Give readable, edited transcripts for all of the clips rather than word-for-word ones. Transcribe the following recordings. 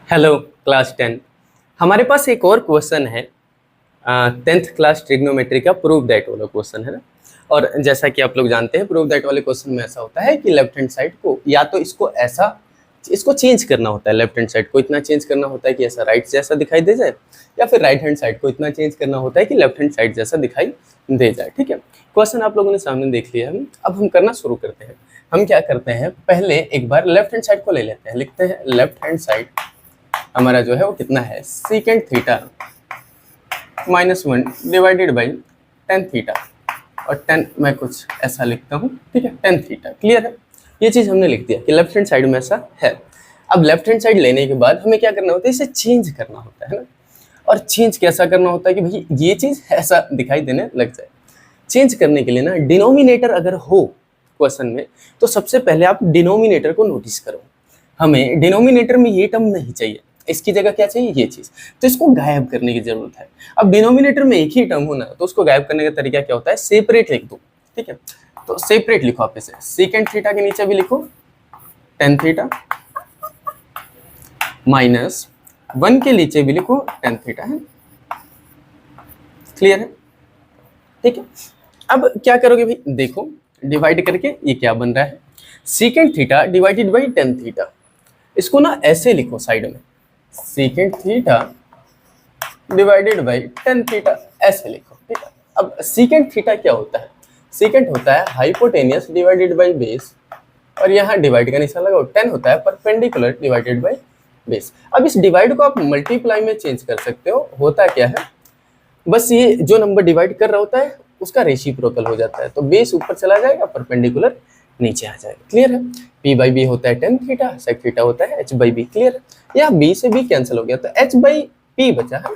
Hello class 10। हमारे पास एक और क्वेश्चन है 10th क्लास ट्रिग्नोमेट्री का प्रूव दैट वाला क्वेश्चन है ना। और जैसा कि आप लोग जानते हैं प्रूव दैट वाले क्वेश्चन में ऐसा होता है कि लेफ्ट हैंड साइड को या तो इसको चेंज करना होता है, लेफ्ट हैंड साइड को इतना चेंज करना होता है कि ऐसा राइट जैसा दिखाई दे जाए, या फिर राइट हैंड साइड को इतना चेंज करना होता है कि लेफ्ट हैंड साइड जैसा दिखाई दे जाए। ठीक है, क्वेश्चन आप लोगों ने सामने देख लिया है। अब हम करना शुरू करते हैं। हम क्या करते हैं, पहले एक बार लेफ्ट हैंड साइड को ले लेते हैं। लिखते हैं लेफ्ट हैंड साइड हमारा जो है वो कितना है, secant theta -1 divided by tan theta. और 10 मैं कुछ ऐसा लिखता हूँ, ठीक है, टेन थीटा। क्लियर है, ये चीज़ हमने लिख दिया कि लेफ्ट हैंड साइड में ऐसा है। अब लेफ्ट हैंड साइड लेने के बाद हमें क्या करना होता है, इसे चेंज करना होता है ना। और चेंज कैसा करना होता है कि भाई ये चीज़ ऐसा दिखाई देने लग जाए। चेंज करने के लिए ना डिनोमिनेटर अगर हो क्वेश्चन में तो सबसे पहले आप डिनोमिनेटर को नोटिस करो। हमें डिनोमिनेटर में ये टर्म नहीं चाहिए, इसकी जगह क्या चाहिए, ये चीज। तो इसको गायब करने की जरूरत है। अब डिनोमिनेटर में एक ही टर्म होना तो उसको गायब करने का तरीका क्या होता है, सेपरेट लिख दो। ठीक है, तो सेपरेट लिखो आप इसे। सीकेंट थीटा के नीचे भी लिखो टेन थीटा, -1 के नीचे भी लिखो टेन थीटा है। क्लियर है, ठीक है। अब क्या करोगे भाई, देखो डिवाइड करके ये क्या बन रहा है, secant theta divided by tan theta. इसको ना ऐसे लिखो साइड में, secant theta divided by tan theta, ऐसे लिखो। ठीक है, अब सीकेंट थीटा क्या होता है, सीकेंट होता है हाइपोटेनियस डिवाइडेड बाई बेस, और यहाँ डिवाइड का निशान लगाओ। टेन होता है परपेंडिकुलर डिवाइडेड बाई बेस। अब इस डिवाइड को आप मल्टीप्लाई में चेंज कर सकते हो। होता क्या है, बस ये जो नंबर डिवाइड कर रहा होता है उसका रेसिप्रोकल हो जाता है, तो बेस ऊपर चला जाएगा, परपेंडिकुलर नीचे आ जाएगा। क्लियर है, p बाई बी होता है टेन थीटा, सेक थीटा होता है h बाई बी। क्लियर है, या b से b कैंसिल हो गया तो h बाई p बचा है,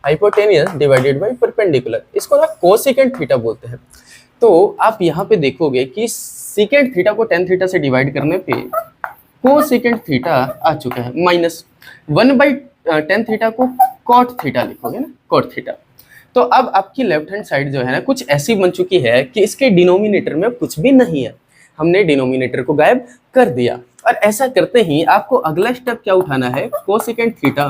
हाइपोटेनियस डिवाइडेड बाई परपेंडिकुलर। इसको ना कोसेकेंट थीटा बोलते हैं। तो आप यहाँ पे देखोगे कि सीकेंट थीटा को टेन थीटा से डिवाइड करने पे कोसेकेंट थीटा आ चुका है। -1 बाई टेन थीटा को कॉट थीटा लिखोगे ना, कॉट थीटा। तो अब आपकी लेफ्ट हैंड साइड जो है ना कुछ ऐसी बन चुकी है कि इसके डिनोमिनेटर में कुछ भी नहीं है। हमने डिनोमिनेटर को गायब कर दिया। और ऐसा करते ही आपको अगला स्टेप क्या उठाना है, cosecant theta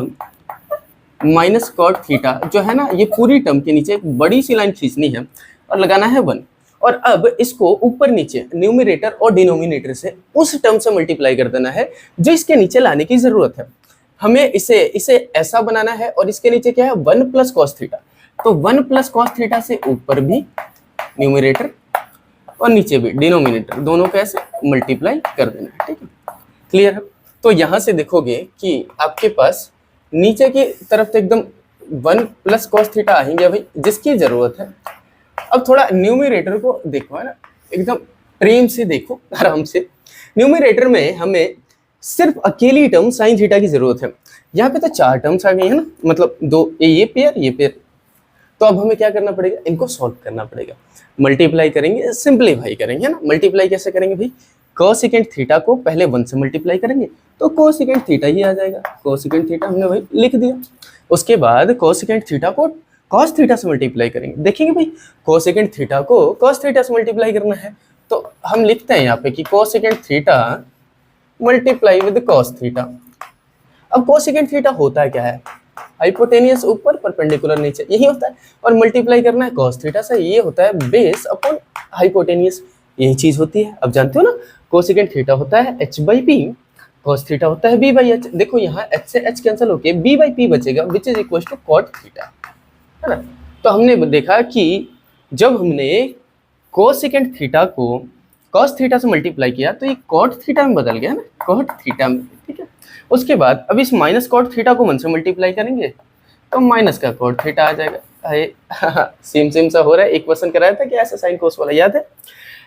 minus cot theta जो है ना, ये पूरी टर्म के नीचे एक बड़ी सी लाइन खींचनी है और लगाना है 1। और अब इसको ऊपर नीचे न्यूमरेटर और डिनोमिनेटर से उस टर्म से मल्टीप्लाई कर देना है जो इसके नीचे लाने की जरूरत है। हमें इसे ऐसा बनाना है, और इसके नीचे क्या है, 1 प्लस कॉस थीटा। तो 1 प्लस कॉस थीटा से ऊपर भी न्यूमरेटर और नीचे भी डिनोमिनेटर, दोनों को ऐसे मल्टीप्लाई कर देना है। ठीक है, क्लियर है। तो यहाँ से देखोगे कि आपके पास नीचे की तरफ तो एकदम 1 प्लस कॉस थीटा आ ही गया भाई, जिसकी जरूरत है। अब थोड़ा न्यूमरेटर को देखो है ना, एकदम प्रेम से देखो, आराम से। न्यूमरेटर में हमें सिर्फ अकेली टर्म साइन थीटा की जरूरत है। यहाँ पे तो 4 टर्म्स आ गई है ना, मतलब दो, ये पेयर। तो अब हमें क्या करना पड़ेगा, इनको सॉल्व करना पड़ेगा। मल्टीप्लाई करेंगे, सिंपलीफाई करेंगे, है ना। मल्टीप्लाई कैसे करेंगे भाई, कोसेकेंट थीटा को पहले 1 से मल्टीप्लाई करेंगे तो कोसेकेंट थीटा ही आ जाएगा। कोसेकेंट थीटा हमने भाई लिख दिया। उसके बाद कोसेकेंट थीटा को कॉस थीटा से मल्टीप्लाई करेंगे। देखेंगे भाई कोसेकेंट थीटा को कॉस थीटा से मल्टीप्लाई करना है, तो हम लिखते हैं यहाँ पे कि cosecant theta multiply with cos theta. अब कोसेकेंट थीटा होता क्या है, हाइपोटेनियस ऊपर परपेंडिकुलर नीचे, यही होता है। और मल्टीप्लाई करना है कॉस थीटा से, ये होता है बेस अपॉन हाइपोटेनियस, यही चीज होती है। अब जानते हो ना, कोसेकेंट थीटा होता है h by P, cos theta होता है b बाई h। देखो यहाँ h से h कैंसिल होके b बाई पी बचेगा, which is equal to cot theta, है ना। तो हमने देखा कि जब हमने कोसेकेंट थीटा को कॉस थीटा से मल्टीप्लाई किया तो ये कॉट थीटा में बदल गया ना, कॉट थीटा में। ठीक है, उसके बाद अब इस माइनस कॉट थीटा को 1 से मल्टीप्लाई करेंगे तो माइनस का कॉट थीटा आ जाएगा। सेम सा हो रहा है। एक क्वेश्चन कराया था कि ऐसा साइन कोस वाला, याद है।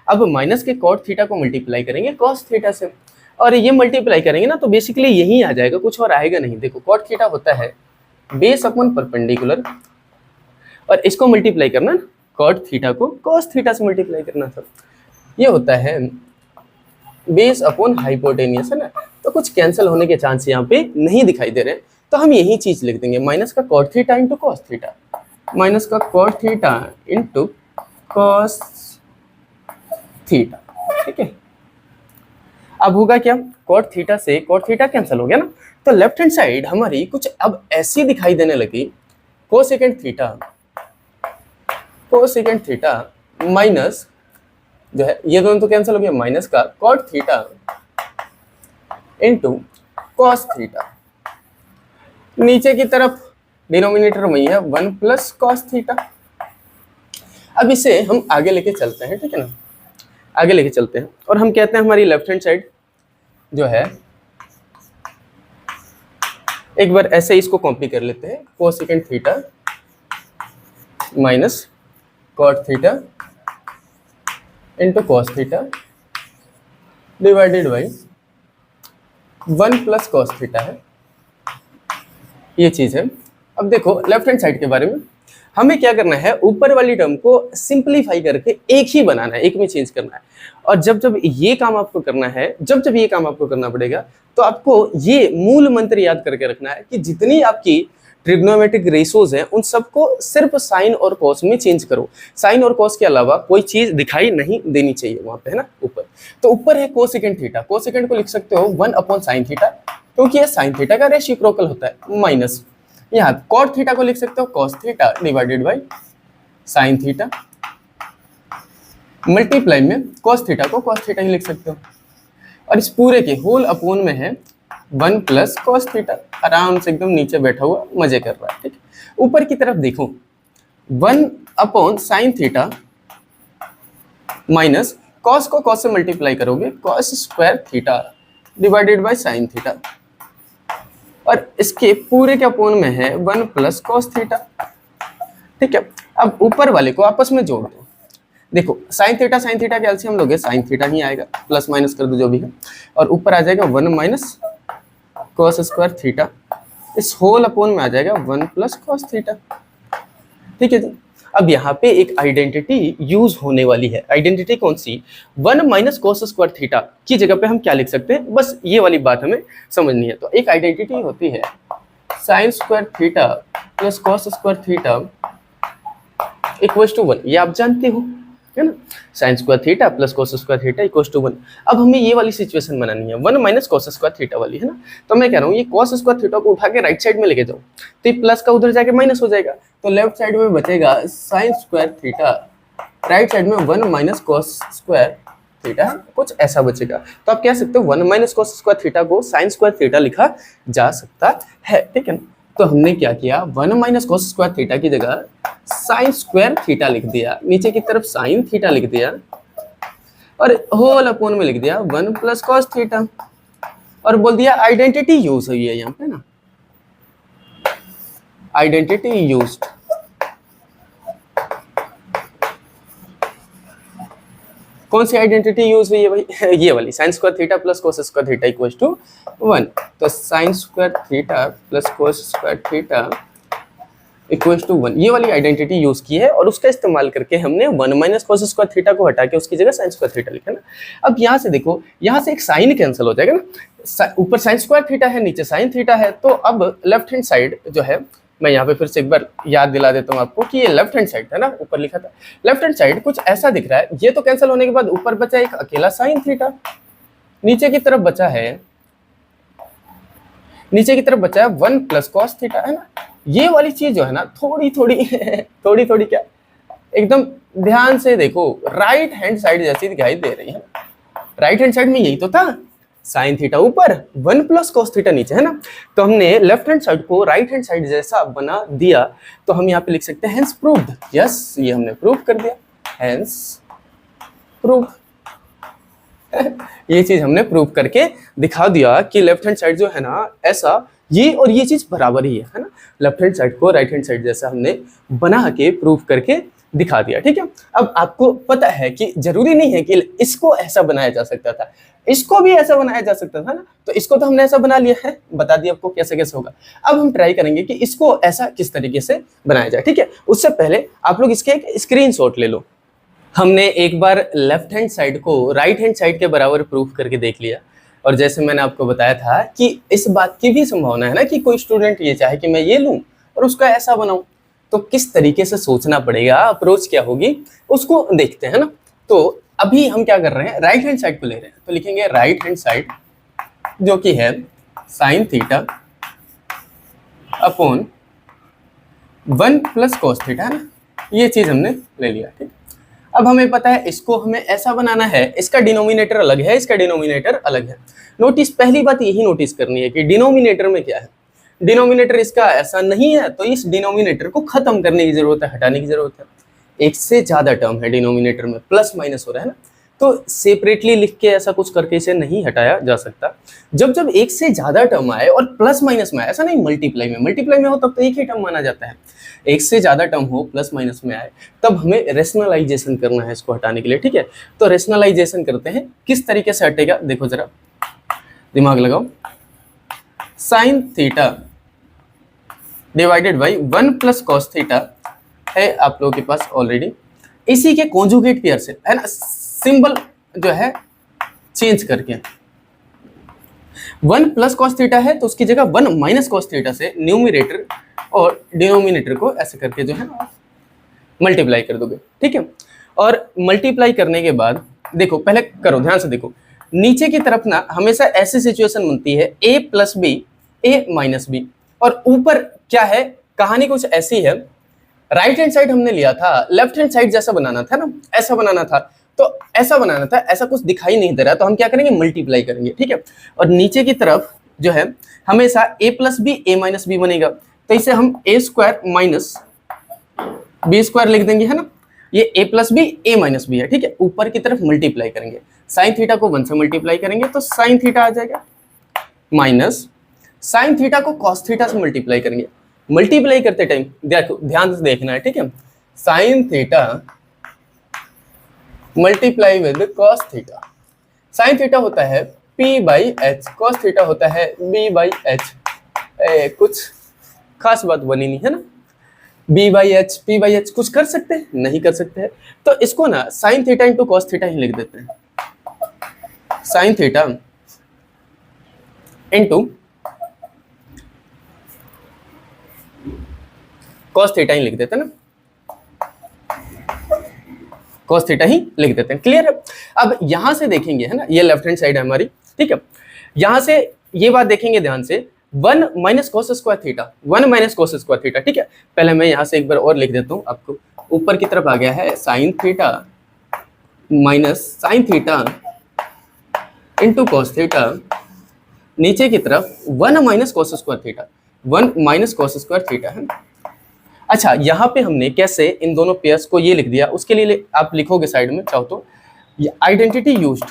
अब माइनस के कॉट थीटा को मल्टीप्लाई करेंगे कॉस थीटा से, और ये मल्टीप्लाई करेंगे ना तो बेसिकली यही आ जाएगा, कुछ और आएगा नहीं। देखो कॉट थीटा होता है बेस अपॉन परपेंडिकुलर, और इसको मल्टीप्लाई करना, कॉट थीटा को कॉस थीटा से मल्टीप्लाई करना था। ये होता है बेस अपॉन हाइपोटेनियस, है ना। तो कुछ कैंसिल होने के चांस यहाँ पे नहीं दिखाई दे रहे, तो हम यही चीज लिख देंगे, माइनस का cot theta into cos theta, minus का cot theta into cos theta. ठीक है, अब होगा क्या, कॉट थीटा से कॉट थीटा कैंसिल हो गया ना, तो लेफ्ट हैंड साइड हमारी कुछ अब ऐसी दिखाई देने लगी, कोसेकेंट थीटा माइनस जो है ये दोनों तो कैंसिल हो गया, माइनस का cot theta into cos theta. नीचे की तरफ डिनोमिनेटर वही है 1 प्लस कॉस थीटा। अब इसे हम आगे लेके चलते हैं, ठीक है ना, आगे लेके चलते हैं और हम कहते हैं हमारी लेफ्ट हैंड साइड जो है, एक बार ऐसे इसको कॉपी कर लेते हैं, cosecant theta minus cot theta into cos theta divided by 1 plus cos theta है, ये चीज है। अब देखो लेफ्ट हैंड साइड के बारे में हमें क्या करना है, ऊपर वाली टर्म को सिंपलीफाई करके एक ही बनाना है, एक में चेंज करना है। और जब जब ये काम आपको करना है, जब जब ये काम आपको करना पड़ेगा, तो आपको ये मूल मंत्र याद करके रखना है कि जितनी आपकी ट्रिग्नोमेट्रिक रेशोज हैं उन सबको सिर्फ साइन और कॉस में चेंज करो। साइन और कॉस के अलावा कोई चीज दिखाई नहीं देनी चाहिए वहां पे, है ना, ऊपर। तो ऊपर है कोसेकेंट थीटा, कोसेकेंट को लिख सकते हो 1 अपॉन साइन थीटा, क्योंकि ये साइन थीटा का रेसिप्रोकल होता है, माइनस यहाँ कॉट थीटा को लिख सकते हो cos theta divided by sine theta, multiply में कॉस थीटा को कॉस थीटा ही लिख सकते हो, और इस पूरे के होल अपोन में है 1 प्लस कॉस थीटा। आराम से एकदम नीचे बैठा हुआ मजे कर रहा है, ठीक है। ऊपर की तरफ देखो 1 upon sine theta minus cos को कॉस से मल्टीप्लाई करोगे cos square theta divided by sine theta, और इसके पूरे के अपोन में है 1 प्लस कॉस थीटा, ठीक है। अब ऊपर वाले को आपस में जोड़ दो, देखो साइन थीटा के एलसीएम लोगे साइन थीटा ही आएगा, प्लस माइनस कर दो जो भी है, और ऊपर आ जाएगा 1 माइनस कॉस स्क्वायर थीटा, इस होल अपोन में आ जाएगा 1 प्लस कॉस थीटा, ठीक है जी। अब यहाँ पे एक आइडेंटिटी यूज होने वाली है, आइडेंटिटी कौन सी, 1 माइनस कॉस स्क्वायर थीटा की जगह पे हम क्या लिख सकते हैं, बस ये वाली बात हमें समझनी है। तो एक आइडेंटिटी होती है sine square theta plus cos square theta equals to 1, ये आप जानते हो, है ना, sine square theta plus cos square theta equals to 1। अब हमें ये वाली सिचुएशन बनानी है 1 माइनस कॉस स्क्वायर थीटा वाली, है ना। तो मैं कह रहा हूँ ये कॉस स्क्वायर थीटा को उठा के राइट साइड में लेके जाओ, तो ये प्लस का उधर जाके माइनस हो जाएगा, तो लेफ्ट साइड में बचेगा sign square theta, right side में 1 माइनस कॉस स्क्वायर थीटा, कुछ ऐसा बचेगा। तो आप कह सकते हो 1 माइनस कॉस स्क्वायर थीटा को साइन स्क्वायर थीटा लिखा जा सकता है, ठीक है ना। तो हमने क्या किया, 1 माइनस कॉस स्क्वायर थीटा की जगह साइन स्क्वायर थीटा लिख दिया, नीचे की तरफ साइन थीटा लिख दिया, और होल अपोन में लिख दिया 1 प्लस कॉस थीटा, और बोल दिया आइडेंटिटी यूज हुई है यहाँ पे ना, आइडेंटिटी यूज्ड। कौन सी आइडेंटिटी यूज हुई है भाई, ये वाली sine square theta plus cos square theta equals to 1। तो sine square theta plus cos square theta equals to 1, ये वाली आइडेंटिटी यूज की है, और उसका इस्तेमाल करके हमने 1 माइनस कोस स्क्वायर थीटा को हटा के उसकी जगह साइन स्क्वायर थीटा लिखा ना। अब यहाँ से देखो, यहाँ से एक साइन कैंसिल हो जाएगा ना, ऊपर साइन स्क्वायर थीटा है नीचे साइन थीटा है, तो अब लेफ्ट हैंड साइड जो है, मैं यहाँ पे फिर से एक बार याद दिला देता हूँ आपको कि ये लेफ्ट हैंड साइड है ना, ऊपर लिखा था लेफ्ट हैंड साइड कुछ ऐसा दिख रहा है। ये तो कैंसिल होने के बाद ऊपर बचा एक अकेला साइन थीटा, नीचे की तरफ बचा है 1 प्लस कॉस थीटा, है ना। ये वाली चीज जो है ना थोड़ी थोड़ी क्या, एकदम ध्यान से देखो, राइट हैंड साइड जैसी दिखाई दे रही है। राइट हैंड साइड में यही तो था, साइन थीटा ऊपर 1 प्लस कॉस थीटा नीचे, है ना। तो हमने लेफ्ट हैंड साइड को राइट हैंड साइड जैसा बना दिया, तो हम यहाँ पे लिख सकते हैं हेंस प्रूव्ड। यस, ये हमने प्रूव कर दिया, हेंस प्रूव। ये चीज हमने प्रूव करके दिखा दिया कि लेफ्ट हैंड साइड जो है ना, ऐसा ये और ये चीज बराबर ही है ना। लेफ्ट हैंड साइड को राइट हैंड साइड जैसा हमने बना के प्रूव करके दिखा दिया, ठीक है। अब आपको पता है कि जरूरी नहीं है कि इसको ऐसा बनाया जा सकता था, इसको भी ऐसा बनाया जा सकता था ना। तो इसको तो हमने ऐसा बना लिया है, बता दिया आपको कैसे कैसे होगा। अब हम ट्राई करेंगे कि इसको ऐसा किस तरीके से बनाया जाए, ठीक है। उससे पहले आप लोग इसके एक स्क्रीनशॉट ले लो। हमने एक बार लेफ्ट हैंड साइड को राइट हैंड साइड के बराबर प्रूफ करके देख लिया, और जैसे मैंने आपको बताया था कि इस बात की भी संभावना है ना कि कोई स्टूडेंट ये चाहे कि मैं ये लूं और उसका ऐसा बनाऊं, तो किस तरीके से सोचना पड़ेगा, अप्रोच क्या होगी, उसको देखते हैं ना। तो अभी हम क्या कर रहे हैं, राइट हैंड साइड को ले रहे हैं, तो लिखेंगे राइट हैंड साइड जो कि है sine theta upon 1 plus cos theta है ना, ये चीज हमने ले लिया। ठीक, अब हमें पता है इसको हमें ऐसा बनाना है, इसका डिनोमिनेटर अलग है, इसका डिनोमिनेटर अलग है। नोटिस, पहली बात यही नोटिस करनी है कि डिनोमिनेटर में क्या है, डिनोमिनेटर इसका ऐसा नहीं है, तो इस डिनोमिनेटर को खत्म करने की जरूरत है, हटाने की जरूरत है। एक से ज्यादा टर्म है डिनोमिनेटर में, प्लस माइनस हो रहा है ना, तो सेपरेटली लिख के ऐसा कुछ करके इसे नहीं हटाया जा सकता। जब जब एक से ज्यादा टर्म आए और प्लस माइनस में आए, ऐसा नहीं मल्टीप्लाई में हो तब तो एक ही टर्म माना जाता है। एक से ज्यादा टर्म हो, प्लस माइनस में आए, तब हमें रेशनलाइजेशन करना है इसको हटाने के लिए। ठीक है, तो रेशनलाइजेशन करते हैं, किस तरीके से हटेगा देखो जरा, दिमाग लगाओ। Sine theta divided by 1 plus cos theta है आप लोगों के पास ऑलरेडी, इसी के कॉन्जुगेट पेयर से है ना, सिंबल जो है चेंज करके 1 प्लस कॉस थीटा है तो उसकी जगह 1 माइनस कॉस थीटा से न्यूमरेटर और डिनोमिनेटर को ऐसे करके जो है मल्टीप्लाई कर दोगे। ठीक है, और मल्टीप्लाई करने के बाद देखो, पहले करो ध्यान से देखो, नीचे की तरफ ना हमेशा ऐसी सिचुएशन बनती है a plus B, a minus B, और ऊपर क्या है, कहानी कुछ ऐसी है, राइट हैंड साइड हमने लिया था, लेफ्ट हैंड साइड जैसा बनाना था ना, ऐसा बनाना था, तो ऐसा बनाना था, ऐसा कुछ दिखाई नहीं दे रहा, तो हम क्या करेंगे, मल्टीप्लाई करेंगे। ठीक है, और नीचे की तरफ जो है हमेशा a plus B, a minus B बनेगा, तो इसे हम a square minus B square लिख देंगे, है ना, ये a plus B, a minus B है। ठीक है, ऊपर की तरफ मल्टीप्लाई करेंगे, साइन थीटा को 1 से मल्टीप्लाई करेंगे तो साइन थीटा आ जाएगा, माइनस साइन थीटा को कॉस थीटा से मल्टीप्लाई करेंगे। मल्टीप्लाई करते टाइम देखो, ध्यान से देखना है। ठीक है, sine theta multiply with cos theta, sine theta होता है p by H, cos theta होता है b बाई एच, कुछ खास बात बनी नहीं है ना, b by H, p by H, कुछ कर सकते हैं, नहीं कर सकते हैं, तो इसको ना sine theta into cos theta ही लिख देते हैं, sine theta into cos theta ही लिख देते हैं ना, कॉस थीटा ही लिख देते हैं। क्लियर है? अब यहां से देखेंगे, है ना, ये लेफ्ट हैंड साइड है हमारी। ठीक है, यहां से ये बात देखेंगे ध्यान से, 1 minus cos square theta, 1 minus cos square theta. ठीक है, पहले मैं यहां से एक बार और लिख देता हूं, आपको ऊपर की तरफ आ गया है sine theta minus sign theta into cos theta, नीचे की तरफ 1 minus cos square theta, 1 minus cos square theta है। अच्छा, यहाँ पे हमने कैसे इन दोनों पेयर्स को ये लिख दिया, उसके लिए आप लिखोगे साइड में चाहो तो, ये आइडेंटिटी यूज्ड,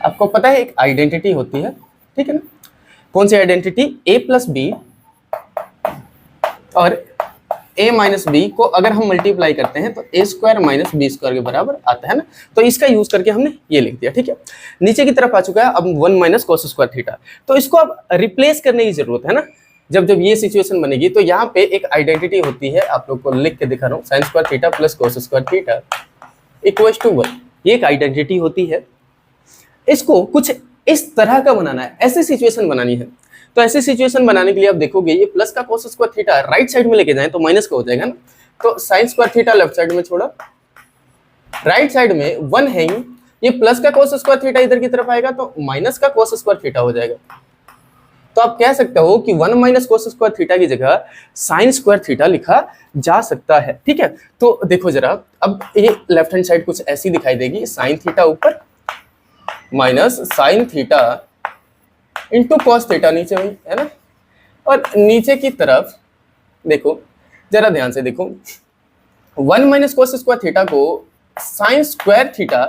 आपको पता है एक आइडेंटिटी होती है, ठीक है ना, कौन सी आइडेंटिटी, a प्लस बी और a माइनस बी को अगर हम मल्टीप्लाई करते हैं तो a square minus B square के बराबर आता है ना, तो इसका यूज करके हमने ये लिख दिया। ठीक है, नीचे की तरफ आ चुका है अब 1 माइनस कॉस स्क्वायर थीटा, तो इसको अब रिप्लेस करने की जरूरत है ना, जब जब ये सिचुएशन बनेगी तो यहाँ पे एक आइडेंटिटी होती है, आप लोग को लिख के दिखा रहा हूँ, sine square theta plus cos square theta equals to 1, ये एक आइडेंटिटी होती है। इसको कुछ इस तरह का बनाना है, ऐसी सिचुएशन बनानी है, तो ऐसी सिचुएशन बनाने के लिए आप देखोगे ये प्लस का cos square theta right side में लेके जाएं तो माइनस का हो जाएगा ना, तो sine square theta left side में छोड़ा, राइट साइड में 1 है ही, ये प्लस का cos स्क्वायर थीटा इधर की तरफ आएगा तो माइनस का cos स्क्वायर थीटा हो जाएगा। तो आप कह सकते हो कि 1 माइनस cos स्क्वायर थीटा की जगह साइन स्क्वायर थीटा लिखा जा सकता है। ठीक है, तो देखो जरा, अब ये लेफ्ट हैंड साइड कुछ ऐसी दिखाई देगी, साइन थीटा ऊपर minus sign theta into cos theta नीचे हुई, है ना, और नीचे की तरफ देखो जरा ध्यान से देखो, 1 माइनस कॉस स्क्वायर थीटा को साइन स्क्वायर थीटा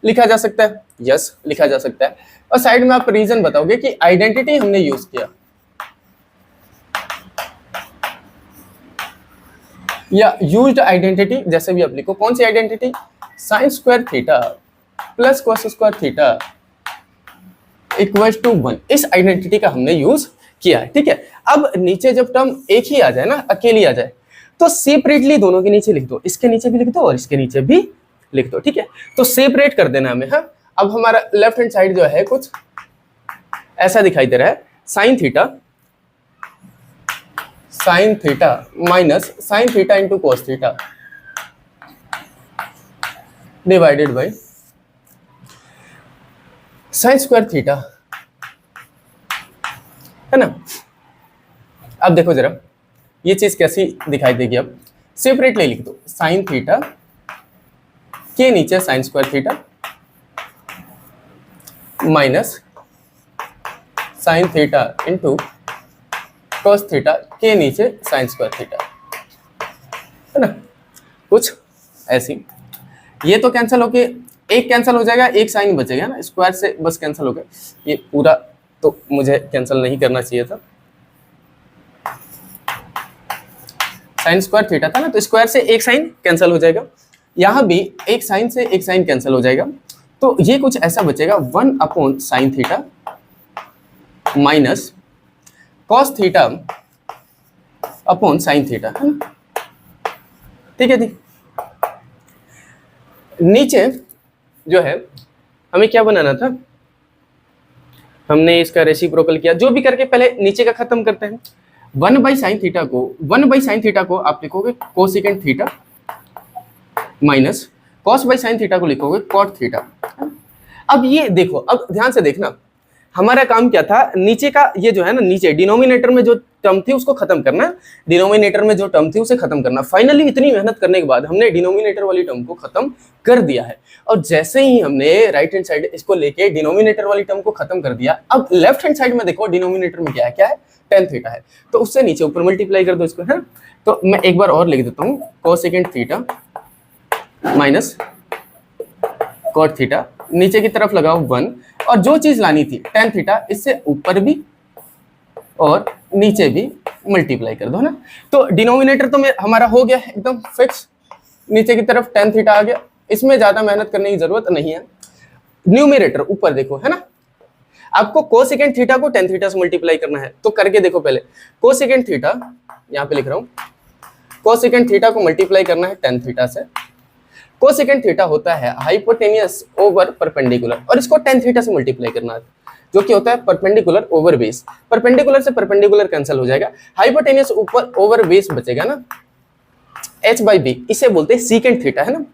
लिखा जा सकता है, यस लिखा जा सकता है, और साइड में आप रीजन बताओगे कि आइडेंटिटी हमने यूज किया, या यूज्ड आइडेंटिटी, जैसे भी आप लिखो, कौन सी identity, sine square theta plus cos square theta equals to 1, इस आइडेंटिटी का हमने यूज किया है। ठीक है, अब नीचे जब टर्म एक ही आ जाए ना, अकेली आ जाए, तो सेपरेटली दोनों के नीचे लिख दो, इसके नीचे भी लिख दो और इसके नीचे भी लिख दो। ठीक है, तो सेपरेट कर देना हमें। हाँ, अब हमारा लेफ्ट हैंड साइड जो है कुछ ऐसा दिखाई दे रहा है, sine theta minus sign theta into cos theta divided by sine square theta, है ना। अब देखो जरा ये चीज कैसी दिखाई देगी, अब सेपरेटली लिख दो, साइन थीटा के नीचे sign square theta minus sign theta into cos theta के नीचे साइन स्क्वायर थीटा, है ना, कुछ ऐसी। ये तो कैंसिल होके एक कैंसिल हो जाएगा, एक साइन बचेगा ना, स्क्वायर से बस कैंसिल हो गया, ये पूरा तो मुझे कैंसिल नहीं करना चाहिए था, साइन स्क्वायर थीटा था ना, तो स्क्वायर से एक साइन कैंसिल हो जाएगा, यहाँ भी एक साइन से एक साइन कैंसिल हो जाएगा, तो ये कुछ ऐसा बचेगा 1 upon sine theta minus cos theta upon sine theta, है ना, ठीक है जी। नीचे जो है हमें क्या बनाना था, हमने इसका रेसिप्रोकल किया, जो भी करके पहले नीचे का खत्म करते हैं। 1 बाई साइन थीटा को आप लिखोगे cosecant theta minus cos by sine theta को लिखोगे कॉट थीटा। अब ये देखो, अब ध्यान से देखना, हमारा काम क्या था, नीचे का ये जो है ना, नीचे डिनोमिनेटर में जो टर्म थी उसको खत्म करना, डिनोमिनेटर में जो टर्म थी उसे खत्म करना। फाइनली इतनी मेहनत करने के बाद हमने डिनोमिनेटर वाली टर्म को खत्म कर दिया है, और जैसे ही हमने राइट हैंड साइड इसको लेके डिनोमिनेटर वाली टर्म को खत्म कर दिया, अब लेफ्ट हैंड साइड में देखो डिनोमिनेटर में क्या है, टेन थीटा है, तो उससे नीचे ऊपर मल्टीप्लाई कर दो इसको, है। तो मैं एक बार और लिख देता हूँ, cosecant theta minus cot theta, नीचे की तरफ लगाओ 1, और जो चीज लानी थी टेन थीटा, इससे ऊपर भी और नीचे भी मल्टीप्लाई कर दो ना। तो डिनोमिनेटर तो हमारा हो गया एकदम फिक्स, नीचे की तरफ टेन थीटा आ गया, इसमें ज्यादा मेहनत करने की जरूरत नहीं है। न्यूमरेटर ऊपर देखो, है ना, आपको कोसेकेंट थीटा को टेन थीटा से मल्टीप्लाई करना है, तो करके देखो पहले। कोसेकेंट थीटा यहाँ पे लिख रहा हूँ, कोसेकेंट थीटा को मल्टीप्लाई करना है टेन थीटा से। कोसेकेंट थीटा होता है हाइपोटेनियस ओवर परपेंडिकुलर, और इसको टेन थीटा से मल्टीप्लाई करना है, जो कि होता है परपेंडिकुलर ओवर बेस। परपेंडिकुलर से परपेंडिकुलर कैंसिल हो जाएगा, हाइपोटेनियस ऊपर ओवर बेस बचेगा ना, h बाई बी, इसे बोलते हैं सीकेंट थीटा, है ना।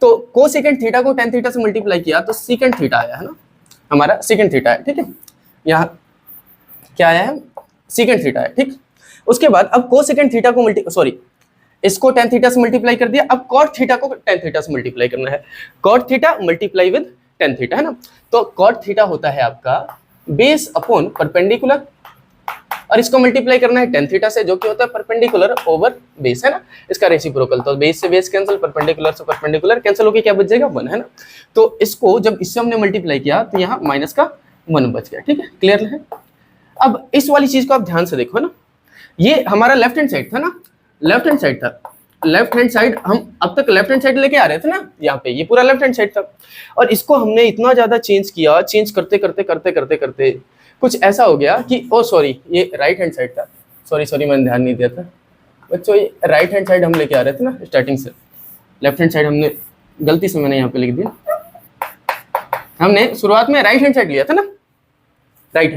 तो कोसेकेंट थीटा को टेन थीटा से मल्टीप्लाई किया तो सीकेंट थीटा आया, है ना, हमारा सीकेंट थीटा है, ठीक है। यहाँ क्या आया है, सीकेंट थीटा है, ठीक। उसके बाद अब कोसेकेंट थीटा को इसको टेन थीटा से मल्टीप्लाई कर दिया, अब कॉट थीटा को टेन थीटा से मल्टीप्लाई करना है, cot theta multiply with tan theta, है ना। तो कॉट थीटा होता है आपका बेस अपॉन परपेंडिकुलर, और इसको मल्टीप्लाई करना है टेन थीटा से, जो कि होता है परपेंडिकुलर ओवर बेस, है ना, इसका रेसिप्रोकल। तो बेस से बेस कैंसिल, परपेंडिकुलर से परपेंडिकुलर कैंसिल होके क्या बच जाएगा, 1, है ना। तो इसको जब इससे हमने मल्टीप्लाई किया तो यहाँ माइनस का 1 बच गया, ठीक है, क्लियर है। अब इस वाली चीज को आप ध्यान से देखो ना, ये हमारा लेफ्ट हैंड साइड था ना, लेफ्ट हैंड साइड था, लेफ्ट हैंड साइड हम अब तक लेफ्ट हैंड साइड लेके आ रहे थे ना, यहाँ पे ये पूरा लेफ्ट हैंड साइड था, और इसको हमने इतना ज्यादा चेंज किया, चेंज करते करते करते करते करते कुछ ऐसा हो गया कि ओ सॉरी, ये राइट हैंड साइड था, सॉरी मैंने ध्यान नहीं दिया था बच्चों, ये राइट हैंड साइड हम लेके आ रहे थे ना स्टार्टिंग से, लेफ्ट हैंड साइड हमने गलती से मैंने यहाँ पे लिख दिया, हमने शुरुआत में राइट हैंड साइड लिया था ना, राइट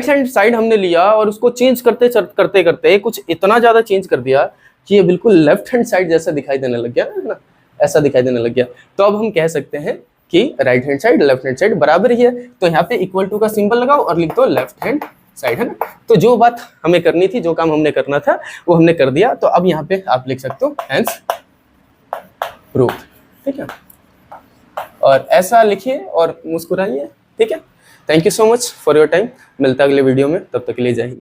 हैंड साइड हमने लिया, और उसको चेंज करते करते करते कुछ इतना ज्यादा चेंज कर दिया कि ये बिल्कुल लेफ्ट हैंड साइड जैसा दिखाई देने लग गया, है ना, ऐसा दिखाई देने लग गया। तो अब हम कह सकते हैं कि right hand side left hand side बराबर ही है, तो यहाँ पे इक्वल टू का सिंबल लगाओ और लिख दो लेफ्ट हैंड साइड, है ना। तो जो बात हमें करनी थी, जो काम हमने करना था वो हमने कर दिया, तो अब यहाँ पे आप लिख सकते हो हेंस प्रूव्ड, ठीक है। और ऐसा लिखिए और मुस्कुराइए, ठीक है। Thank you so much for your time, मिलता है अगले वीडियो में, तब तक के लिए जय हिंद।